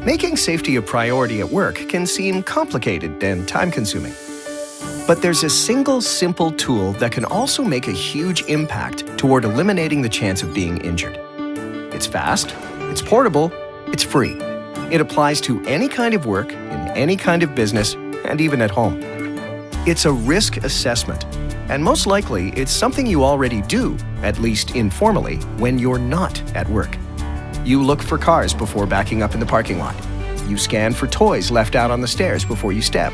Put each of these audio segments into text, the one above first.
Making safety a priority at work can seem complicated and time-consuming. But there's a single simple tool that can also make a huge impact toward eliminating the chance of being injured. It's fast, it's portable, it's free. It applies to any kind of work, in any kind of business, and even at home. It's a risk assessment, and most likely it's something you already do, at least informally, when you're not at work. You look for cars before backing up in the parking lot. You scan for toys left out on the stairs before you step.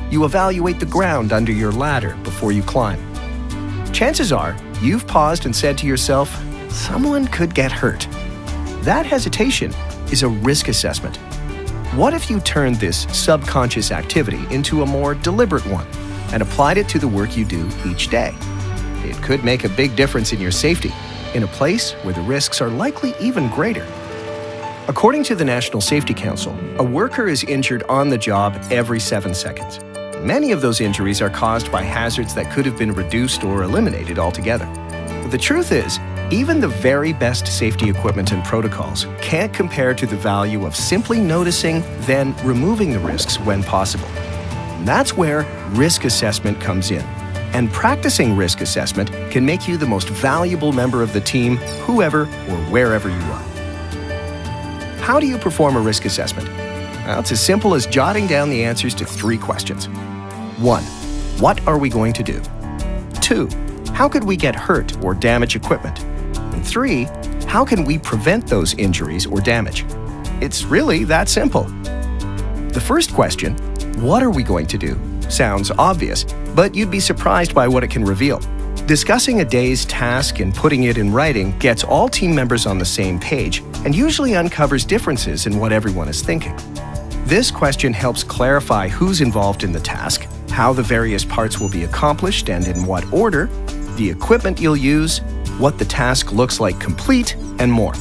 You evaluate the ground under your ladder before you climb. Chances are, you've paused and said to yourself, someone could get hurt. That hesitation is a risk assessment. What if you turned this subconscious activity into a more deliberate one and applied it to the work you do each day? It could make a big difference in your safety, in a place where the risks are likely even greater. According to the National Safety Council, a worker is injured on the job every 7 seconds. Many of those injuries are caused by hazards that could have been reduced or eliminated altogether. But the truth is, even the very best safety equipment and protocols can't compare to the value of simply noticing, then removing the risks when possible. And that's where risk assessment comes in. And practicing risk assessment can make you the most valuable member of the team, whoever or wherever you are. How do you perform a risk assessment? Well, it's as simple as jotting down the answers to 3 questions. 1. What are we going to do? 2. How could we get hurt or damage equipment? And 3. How can we prevent those injuries or damage? It's really that simple. The first question, what are we going to do, sounds obvious, but you'd be surprised by what it can reveal. Discussing a day's task and putting it in writing gets all team members on the same page and usually uncovers differences in what everyone is thinking. This question helps clarify who's involved in the task, how the various parts will be accomplished and in what order, the equipment you'll use, what the task looks like complete, and more.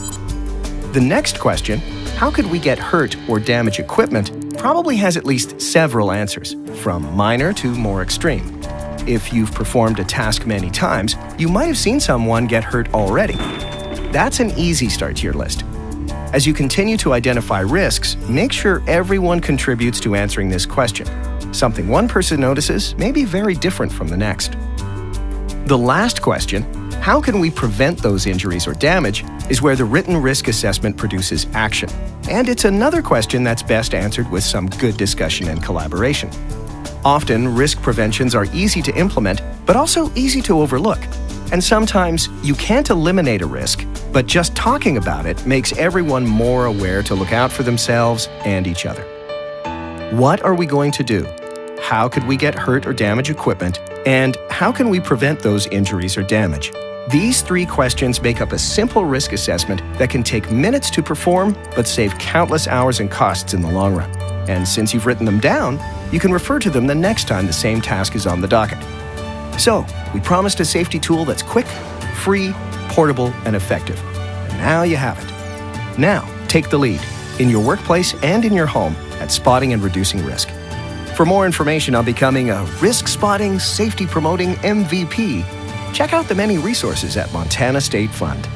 The next question, how could we get hurt or damage equipment, probably has at least several answers, from minor to more extreme. If you've performed a task many times, you might have seen someone get hurt already. That's an easy start to your list. As you continue to identify risks, make sure everyone contributes to answering this question. Something one person notices may be very different from the next. The last question, how can we prevent those injuries or damage, is where the written risk assessment produces action. And it's another question that's best answered with some good discussion and collaboration. Often, risk preventions are easy to implement, but also easy to overlook. And sometimes, you can't eliminate a risk, but just talking about it makes everyone more aware to look out for themselves and each other. What are we going to do? How could we get hurt or damage equipment? And how can we prevent those injuries or damage? These 3 questions make up a simple risk assessment that can take minutes to perform, but save countless hours and costs in the long run. And since you've written them down, you can refer to them the next time the same task is on the docket. So, we promised a safety tool that's quick, free, portable, and effective. And now you have it. Now, take the lead, in your workplace and in your home, at spotting and reducing risk. For more information on becoming a risk-spotting, safety-promoting MVP, check out the many resources at Montana State Fund.